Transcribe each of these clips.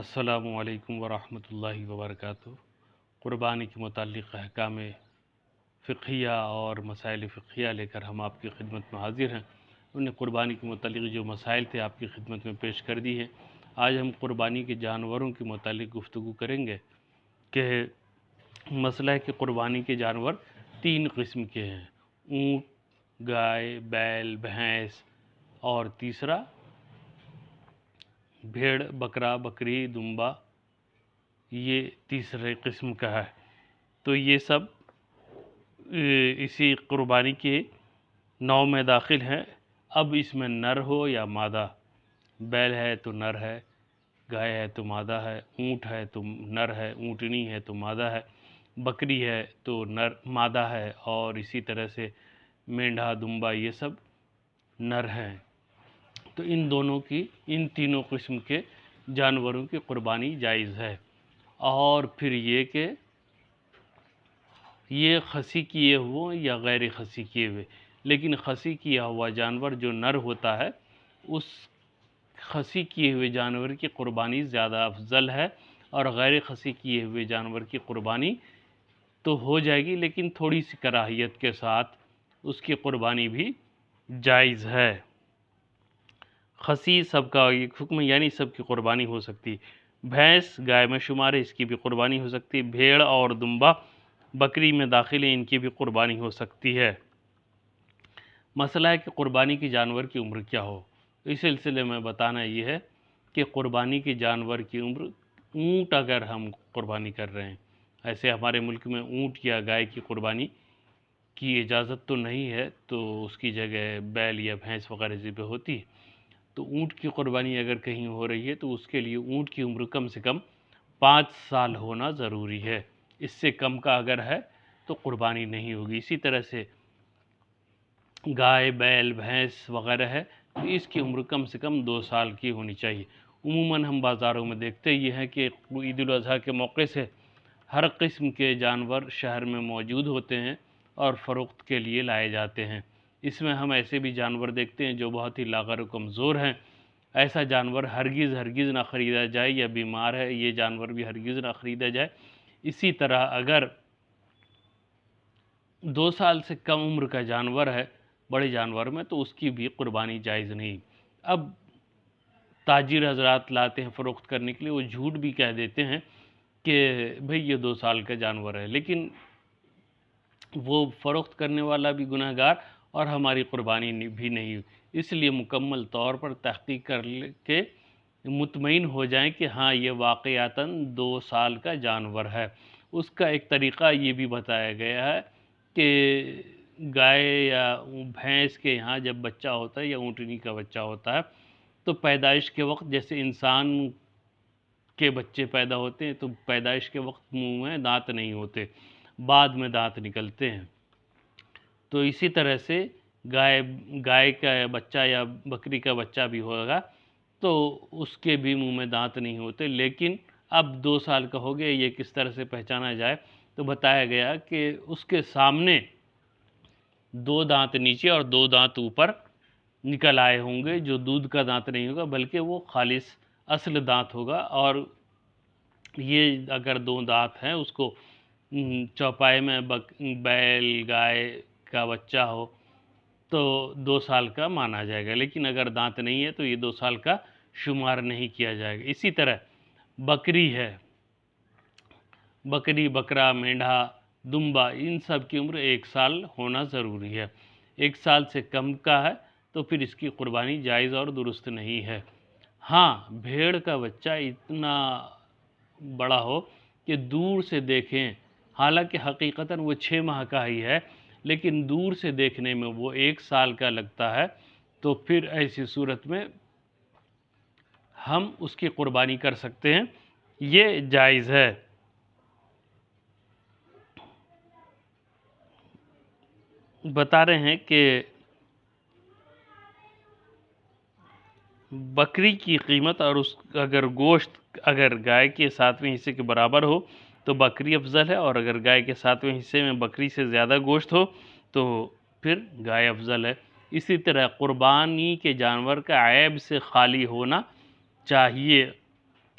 السلام علیکم ورحمۃ اللہ وبرکاتہ۔ قربانی کے متعلق احکام فقہیہ اور مسائل فقہیہ لے کر ہم آپ کی خدمت میں حاضر ہیں۔ انہوں نے قربانی کے متعلق جو مسائل تھے آپ کی خدمت میں پیش کر دی ہیں۔ آج ہم قربانی کے جانوروں کے متعلق گفتگو کریں گے کہ مسئلہ ہے کہ قربانی کے جانور 3 قسم کے ہیں: اونٹ، گائے، بیل، بھینس، اور تیسرا بھیڑ، بکرا، بکری، دمبا، یہ تیسرے قسم کا ہے۔ تو یہ سب اسی قربانی کے نوع میں داخل ہیں۔ اب اس میں نر ہو یا مادہ، بیل ہے تو نر ہے، گائے ہے تو مادہ ہے، اونٹ ہے تو نر ہے، اونٹنی ہے تو مادہ ہے، بکری ہے تو نر مادہ ہے، اور اسی طرح سے مینڈھا، دمبا، یہ سب نر ہیں۔ تو ان تینوں قسم کے جانوروں کی قربانی جائز ہے۔ اور پھر یہ کہ یہ خصی کیے ہوئے یا غیر خصی کیے ہوئے، لیکن خصی کیا ہوا جانور جو نر ہوتا ہے اس خصی کیے ہوئے جانور کی قربانی زیادہ افضل ہے، اور غیر خصی کیے ہوئے جانور کی قربانی تو ہو جائے گی لیکن تھوڑی سی کراہیت کے ساتھ اس کی قربانی بھی جائز ہے۔ خصی سب کا ایک حکم، یعنی سب کی قربانی ہو سکتی۔ بھینس گائے میں شمار ہے، اس کی بھی قربانی ہو سکتی۔ بھیڑ اور دمبا بکری میں داخل ہے، ان کی بھی قربانی ہو سکتی ہے۔ مسئلہ ہے کہ قربانی کے جانور کی عمر کیا ہو۔ اس سلسلے میں بتانا یہ ہے کہ قربانی کے جانور کی عمر، اونٹ اگر ہم قربانی کر رہے ہیں، ایسے ہمارے ملک میں اونٹ یا گائے کی قربانی کی اجازت تو نہیں ہے، تو اس کی جگہ بیل یا بھینس وغیرہ ذبح ہوتی ہے۔ تو اونٹ کی قربانی اگر کہیں ہو رہی ہے تو اس کے لیے اونٹ کی عمر کم سے کم 5 سال ہونا ضروری ہے۔ اس سے کم کا اگر ہے تو قربانی نہیں ہوگی۔ اسی طرح سے گائے، بیل، بھینس وغیرہ ہے تو اس کی عمر کم سے کم 2 سال کی ہونی چاہیے۔ عموماً ہم بازاروں میں دیکھتے یہ ہیں کہ عید الاضحیٰ کے موقع سے ہر قسم کے جانور شہر میں موجود ہوتے ہیں اور فروخت کے لیے لائے جاتے ہیں۔ اس میں ہم ایسے بھی جانور دیکھتے ہیں جو بہت ہی لاغر و کمزور ہیں۔ ایسا جانور ہرگز نہ خریدا جائے، یا بیمار ہے یہ جانور بھی ہرگز نہ خریدا جائے۔ اسی طرح اگر 2 سال سے کم عمر کا جانور ہے بڑے جانور میں، تو اس کی بھی قربانی جائز نہیں۔ اب تاجر حضرات لاتے ہیں فروخت کرنے کے لیے، وہ جھوٹ بھی کہہ دیتے ہیں کہ بھئی یہ 2 سال کا جانور ہے، لیکن وہ فروخت کرنے والا بھی گناہ گار اور ہماری قربانی بھی نہیں ہوئی۔ اس لیے مکمل طور پر تحقیق کر کے مطمئن ہو جائیں کہ ہاں یہ واقعتاً 2 سال کا جانور ہے۔ اس کا ایک طریقہ یہ بھی بتایا گیا ہے کہ گائے یا بھینس کے یہاں جب بچہ ہوتا ہے یا اونٹنی کا بچہ ہوتا ہے تو پیدائش کے وقت جیسے انسان کے بچے پیدا ہوتے ہیں تو پیدائش کے وقت منہ میں دانت نہیں ہوتے، بعد میں دانت نکلتے ہیں۔ تو اسی طرح سے گائے کا بچہ یا بکری کا بچہ بھی ہوگا تو اس کے بھی منہ میں دانت نہیں ہوتے، لیکن اب 2 سال کا ہو گیا، یہ کس طرح سے پہچانا جائے؟ تو بتایا گیا کہ اس کے سامنے 2 دانت نیچے اور 2 دانت اوپر نکل آئے ہوں گے، جو دودھ کا دانت نہیں ہوگا بلکہ وہ خالص اصل دانت ہوگا۔ اور یہ اگر 2 دانت ہیں اس کو چوپائے میں بیل گائے کا بچہ ہو تو 2 سال کا مانا جائے گا، لیکن اگر دانت نہیں ہے تو یہ 2 سال کا شمار نہیں کیا جائے گا۔ اسی طرح بکری ہے، بکری، بکرا، مینڈھا، دمبا، ان سب کی عمر 1 سال ہونا ضروری ہے۔ 1 سال سے کم کا ہے تو پھر اس کی قربانی جائز اور درست نہیں ہے۔ ہاں، بھیڑ کا بچہ اتنا بڑا ہو کہ دور سے دیکھیں، حالانکہ حقیقتاً وہ 6 ماہ کا ہی ہے، لیکن دور سے دیکھنے میں وہ 1 سال کا لگتا ہے، تو پھر ایسی صورت میں ہم اس کی قربانی کر سکتے ہیں، یہ جائز ہے۔ بتا رہے ہیں کہ بکری کی قیمت اور اس اگر گوشت اگر گائے کے 7ویں حصے کے برابر ہو تو بکری افضل ہے، اور اگر گائے کے 7ویں حصے میں بکری سے زیادہ گوشت ہو تو پھر گائے افضل ہے۔ اسی طرح قربانی کے جانور کا عیب سے خالی ہونا چاہیے،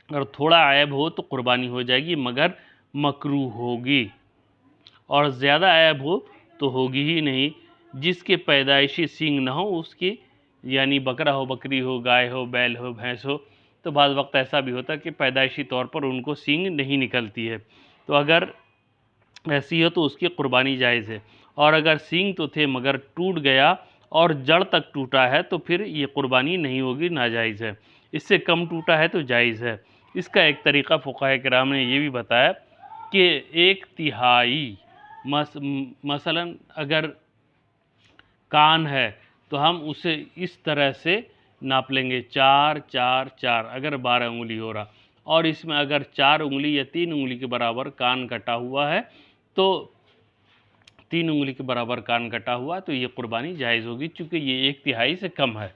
اور تھوڑا عیب ہو تو قربانی ہو جائے گی مگر مکروہ ہوگی، اور زیادہ عیب ہو تو ہوگی ہی نہیں۔ جس کے پیدائشی سینگ نہ ہو اس کی، یعنی بکرا ہو، بکری ہو، گائے ہو، بیل ہو، بھینس ہو، تو بعض وقت ایسا بھی ہوتا ہے کہ پیدائشی طور پر ان کو سینگ نہیں نکلتی ہے، تو اگر ایسی ہو تو اس کی قربانی جائز ہے، اور اگر سینگ تو تھے مگر ٹوٹ گیا اور جڑ تک ٹوٹا ہے تو پھر یہ قربانی نہیں ہوگی، ناجائز ہے۔ اس سے کم ٹوٹا ہے تو جائز ہے۔ اس کا ایک طریقہ فقہاء کرام نے یہ بھی بتایا کہ 1/3 مثلا اگر کان ہے تو ہم اسے اس طرح سے ناپ لیں گے 4 4 4، اگر 12 انگلی ہو رہا، اور اس میں اگر 4 انگلی یا 3 انگلی کے برابر کان کٹا ہوا ہے تو 3 انگلی کے برابر کان کٹا ہوا تو یہ قربانی جائز ہوگی، چونکہ یہ 1/3 سے کم ہے،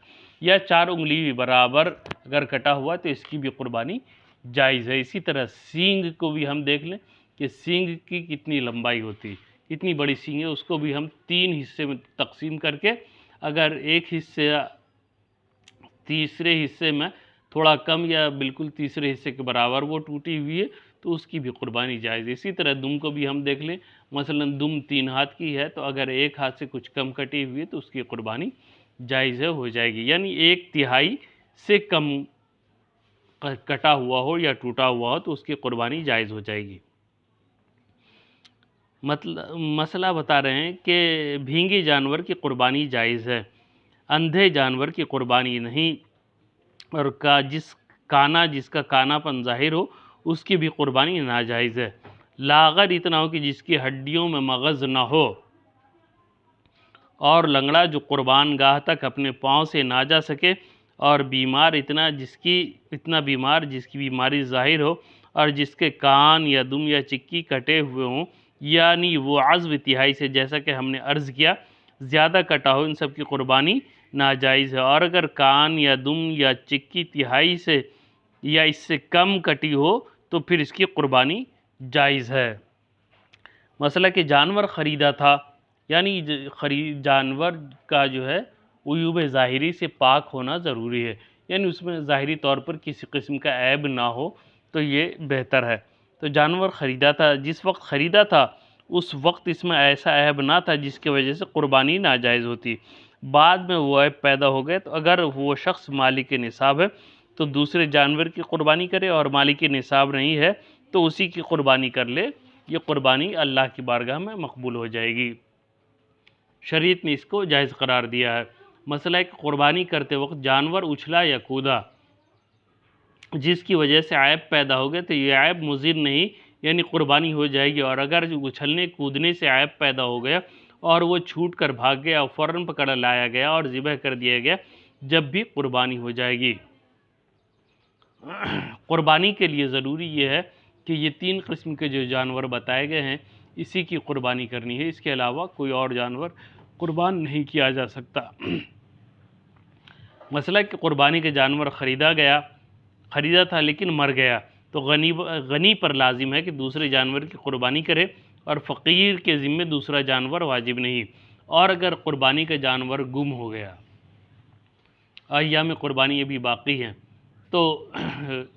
یا 4 انگلی برابر اگر کٹا ہوا تو اس کی بھی قربانی جائز ہے۔ اسی طرح سینگ کو بھی ہم دیکھ لیں کہ سینگ کی کتنی لمبائی ہوتی ہے، اتنی بڑی سینگ ہے، اس کو بھی ہم 3 حصے میں تقسیم کر کے اگر ایک حصے تیسرے حصے میں تھوڑا کم یا بالکل تیسرے حصے کے برابر وہ ٹوٹی ہوئی ہے تو اس کی بھی قربانی جائز ہے۔ اسی طرح دم کو بھی ہم دیکھ لیں، مثلا دم 3 ہاتھ کی ہے تو اگر ایک ہاتھ سے کچھ کم کٹی ہوئی ہے تو اس کی قربانی جائز ہے، ہو جائے گی، یعنی 1/3 سے کم کٹا ہوا ہو یا ٹوٹا ہوا ہو تو اس کی قربانی جائز ہو جائے گی۔ مسئلہ بتا رہے ہیں کہ بھینگے جانور کی قربانی جائز ہے، اندھے جانور کی قربانی نہیں، اور جس کا کانا پن ظاہر ہو اس کی بھی قربانی ناجائز ہے۔ لاغر اتنا ہو کہ جس کی ہڈیوں میں مغز نہ ہو، اور لنگڑا جو قربان گاہ تک اپنے پاؤں سے نہ جا سکے، اور بیمار اتنا بیمار جس کی بیماری ظاہر ہو، اور جس کے کان یا دم یا چکی کٹے ہوئے ہوں، یعنی وہ عضو 1/3 سے، جیسا کہ ہم نے عرض کیا، زیادہ کٹا ہو، ان سب کی قربانی ناجائز ہے۔ اور اگر کان یا دم یا چکی 1/3 سے یا اس سے کم کٹی ہو تو پھر اس کی قربانی جائز ہے۔ مسئلہ کہ جانور خریدا تھا، یعنی جانور کا جو ہے عیوب ظاہری سے پاک ہونا ضروری ہے، یعنی اس میں ظاہری طور پر کسی قسم کا عیب نہ ہو تو یہ بہتر ہے۔ تو جانور خریدا تھا، جس وقت خریدا تھا اس وقت اس میں ایسا عیب نہ تھا جس کی وجہ سے قربانی ناجائز ہوتی، بعد میں وہ عیب پیدا ہو گئے تو اگر وہ شخص مالک نصاب ہے تو دوسرے جانور کی قربانی کرے، اور مالک نصاب نہیں ہے تو اسی کی قربانی کر لے، یہ قربانی اللہ کی بارگاہ میں مقبول ہو جائے گی۔ شریعت نے اس کو جائز قرار دیا ہے۔ مسئلہ ہے کہ قربانی کرتے وقت جانور اچھلا یا کودا جس کی وجہ سے عیب پیدا ہو گئے تو یہ عیب مضر نہیں، یعنی قربانی ہو جائے گی، اور اگر اچھلنے کودنے سے عیب پیدا ہو گیا اور وہ چھوٹ کر بھاگ گیا اور فوراً پکڑ لایا گیا اور ذبح کر دیا گیا، جب بھی قربانی ہو جائے گی۔ قربانی کے لیے ضروری یہ ہے کہ یہ 3 قسم کے جو جانور بتائے گئے ہیں اسی کی قربانی کرنی ہے، اس کے علاوہ کوئی اور جانور قربان نہیں کیا جا سکتا۔ مسئلہ کہ قربانی کے جانور خریدا تھا لیکن مر گیا تو غنی پر لازم ہے کہ دوسرے جانور کی قربانی کرے، اور فقیر کے ذمے دوسرا جانور واجب نہیں۔ اور اگر قربانی کا جانور گم ہو گیا، ایام قربانی ابھی باقی ہیں، تو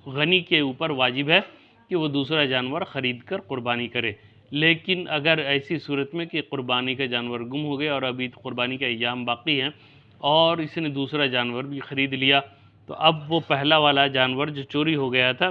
غنی کے اوپر واجب ہے کہ وہ دوسرا جانور خرید کر قربانی کرے۔ لیکن اگر ایسی صورت میں کہ قربانی کا جانور گم ہو گیا اور ابھی قربانی کا ایام باقی ہیں اور اس نے دوسرا جانور بھی خرید لیا، تو اب وہ پہلا والا جانور جو چوری ہو گیا تھا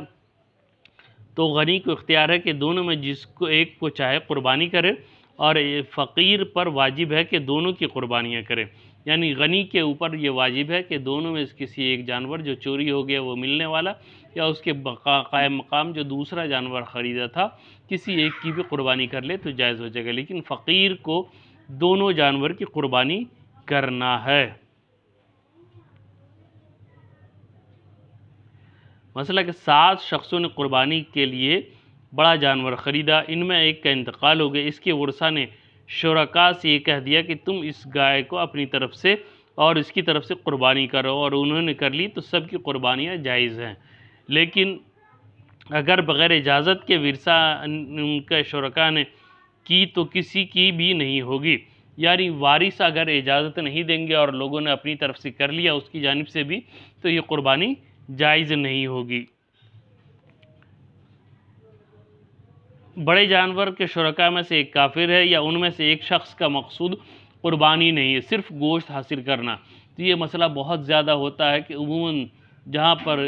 تو غنی کو اختیار ہے کہ دونوں میں جس کو ایک کو چاہے قربانی کرے، اور فقیر پر واجب ہے کہ دونوں کی قربانیاں کرے، یعنی غنی کے اوپر یہ واجب ہے کہ دونوں میں کسی ایک جانور جو چوری ہو گیا وہ ملنے والا، یا اس کے قائم مقام جو دوسرا جانور خریدا تھا کسی ایک کی بھی قربانی کر لے تو جائز ہو جائے گا، لیکن فقیر کو دونوں جانور کی قربانی کرنا ہے۔ مسئلہ کہ 7 شخصوں نے قربانی کے لیے بڑا جانور خریدا، ان میں ایک کا انتقال ہو گیا، اس کے ورثاء نے شرکاء سے یہ کہہ دیا کہ تم اس گائے کو اپنی طرف سے اور اس کی طرف سے قربانی کرو، اور انہوں نے کر لی تو سب کی قربانیاں جائز ہیں۔ لیکن اگر بغیر اجازت کے ورثاء ان کے شرکاء نے کی تو کسی کی بھی نہیں ہوگی، یعنی وارث اگر اجازت نہیں دیں گے اور لوگوں نے اپنی طرف سے کر لیا اس کی جانب سے بھی تو یہ قربانی جائز نہیں ہوگی۔ بڑے جانور کے شرکاء میں سے ایک کافر ہے یا ان میں سے ایک شخص کا مقصود قربانی نہیں ہے، صرف گوشت حاصل کرنا، تو یہ مسئلہ بہت زیادہ ہوتا ہے کہ عموماً جہاں پر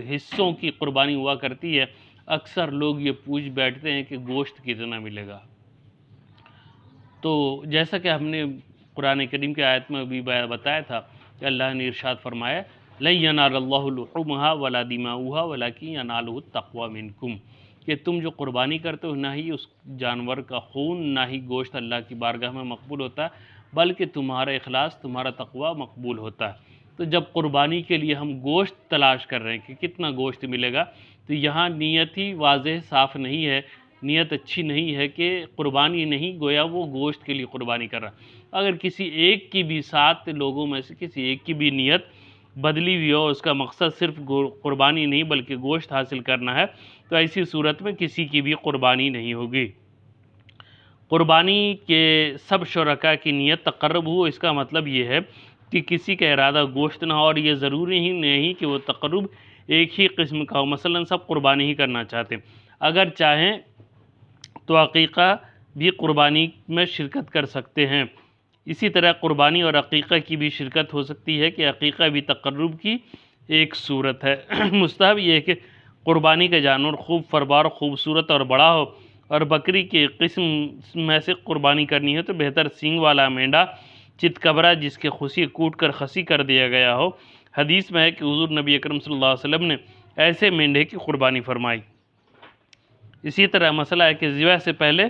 حصوں کی قربانی ہوا کرتی ہے اکثر لوگ یہ پوچھ بیٹھتے ہیں کہ گوشت کتنا ملے گا۔ تو جیسا کہ ہم نے قرآن کریم کی آیت میں بھی بتایا تھا کہ اللہ نے ارشاد فرمایا لَن يَنَالَ اللَّهُ لُحُومُهَا وَلَا دِمَاؤُهَا وَلَكِنْ يَنَالُهُ التَّقْوَى مِنْكُمْ، کہ تم جو قربانی کرتے ہو نہ ہی اس جانور کا خون نہ ہی گوشت اللہ کی بارگاہ میں مقبول ہوتا ہے، بلکہ تمہارا اخلاص تمہارا تقوی مقبول ہوتا ہے۔ تو جب قربانی کے لیے ہم گوشت تلاش کر رہے ہیں کہ کتنا گوشت ملے گا، تو یہاں نیت ہی واضح صاف نہیں ہے، نیت اچھی نہیں ہے کہ قربانی نہیں، گویا وہ گوشت کے لیے قربانی کر رہا۔ اگر کسی ایک کی بھی 7 لوگوں میں سے کسی ایک کی بھی نیت بدلی ہوئی ہو، اس کا مقصد صرف قربانی نہیں بلکہ گوشت حاصل کرنا ہے، تو ایسی صورت میں کسی کی بھی قربانی نہیں ہوگی۔ قربانی کے سب شرکاء کی نیت تقرب ہو، اس کا مطلب یہ ہے کہ کسی کا ارادہ گوشت نہ ہو، اور یہ ضروری ہی نہیں کہ وہ تقرب ایک ہی قسم کا ہو، مثلا سب قربانی ہی کرنا چاہتے ہیں، اگر چاہیں تو عقیقہ بھی قربانی میں شرکت کر سکتے ہیں۔ اسی طرح قربانی اور عقیقہ کی بھی شرکت ہو سکتی ہے کہ عقیقہ بھی تقرب کی ایک صورت ہے۔ مستحب یہ ہے کہ قربانی کا جانور خوب فربار، خوبصورت اور بڑا ہو، اور بکری کے قسم میں سے قربانی کرنی ہے تو بہتر سینگ والا مینڈا چتکبرا جس کے خصی کوٹ کر خسی کر دیا گیا ہو۔ حدیث میں ہے کہ حضور نبی اکرم صلی اللہ علیہ وسلم نے ایسے مینڈے کی قربانی فرمائی۔ اسی طرح مسئلہ ہے کہ ذبح سے پہلے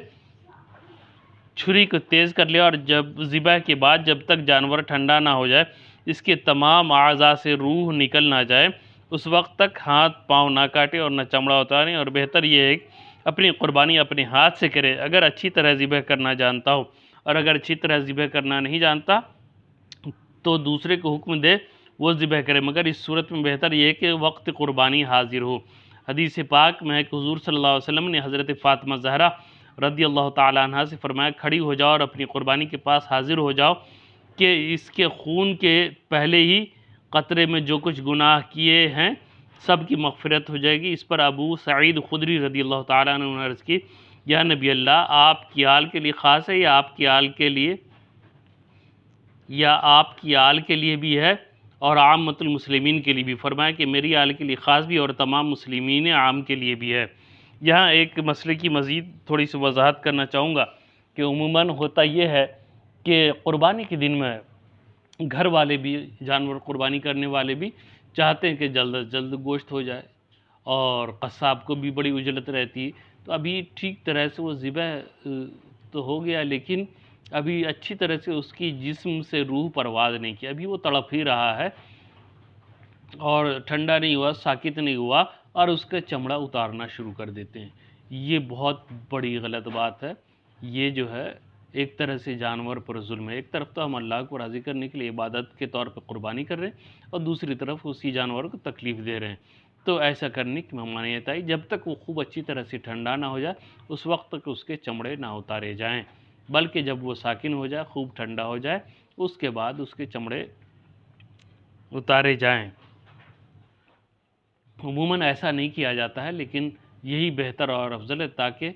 چھری کو تیز کر لیا، اور جب ذبح کے بعد جب تک جانور ٹھنڈا نہ ہو جائے، اس کے تمام اعضاء سے روح نکل نہ جائے، اس وقت تک ہاتھ پاؤں نہ کاٹے اور نہ چمڑا اتاریں، اور بہتر یہ ہے کہ اپنی قربانی اپنے ہاتھ سے کرے اگر اچھی طرح ذبح کرنا جانتا ہو، اور اگر اچھی طرح ذبح کرنا نہیں جانتا تو دوسرے کو حکم دے وہ ذبح کرے، مگر اس صورت میں بہتر یہ ہے کہ وقت قربانی حاضر ہو۔ حدیث پاک میں ہے کہ حضور صلی اللہ علیہ وسلم نے حضرت فاطمہ زہرا رضی اللہ تعالیٰ عنہ سے فرمایا کھڑی ہو جاؤ اور اپنی قربانی کے پاس حاضر ہو جاؤ کہ اس کے خون کے پہلے ہی قطرے میں جو کچھ گناہ کیے ہیں سب کی مغفرت ہو جائے گی۔ اس پر ابو سعید خدری رضی اللہ تعالیٰ عنہ نے عرض کی یا نبی اللہ، آپ کی آل کے لیے خاص ہے یا آپ کی آل کے لیے بھی ہے اور عامۃ المسلمین کے لیے بھی؟ فرمایا کہ میری آل کے لیے خاص بھی اور تمام مسلمین عام کے لیے بھی ہے۔ یہاں ایک مسئلے کی مزید تھوڑی سی وضاحت کرنا چاہوں گا کہ عموماً ہوتا یہ ہے کہ قربانی کے دن میں گھر والے بھی، جانور قربانی کرنے والے بھی چاہتے ہیں کہ جلد از جلد گوشت ہو جائے، اور قصاب کو بھی بڑی اجلت رہتی ہے، تو ابھی ٹھیک طرح سے وہ ذبح تو ہو گیا لیکن ابھی اچھی طرح سے اس کی جسم سے روح پرواز نہیں کی، ابھی وہ تڑپ ہی رہا ہے اور ٹھنڈا نہیں ہوا، ساکت نہیں ہوا، اور اس کا چمڑا اتارنا شروع کر دیتے ہیں۔ یہ بہت بڑی غلط بات ہے، یہ جو ہے ایک طرح سے جانور پر ظلم ہے۔ ایک طرف تو ہم اللہ کو راضی کرنے کے لیے عبادت کے طور پہ قربانی کر رہے ہیں، اور دوسری طرف اسی جانور کو تکلیف دے رہے ہیں، تو ایسا کرنے کی ممانعت آئی۔ جب تک وہ خوب اچھی طرح سے ٹھنڈا نہ ہو جائے اس وقت تک اس کے چمڑے نہ اتارے جائیں، بلکہ جب وہ ساکن ہو جائے، خوب ٹھنڈا ہو جائے، اس کے بعد اس کے چمڑے اتارے جائیں۔ عموماً ایسا نہیں کیا جاتا ہے، لیکن یہی بہتر اور افضل ہے تاکہ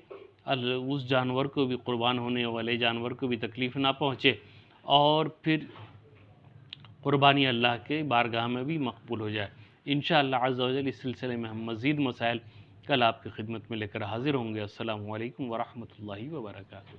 اس جانور کو بھی، قربان ہونے والے جانور کو بھی تکلیف نہ پہنچے، اور پھر قربانی اللہ کے بارگاہ میں بھی مقبول ہو جائے۔ انشاءاللہ عز و جل اس سلسلے میں ہم مزید مسائل کل آپ کی خدمت میں لے کر حاضر ہوں گے۔ السلام علیکم ورحمۃ اللہ وبرکاتہ۔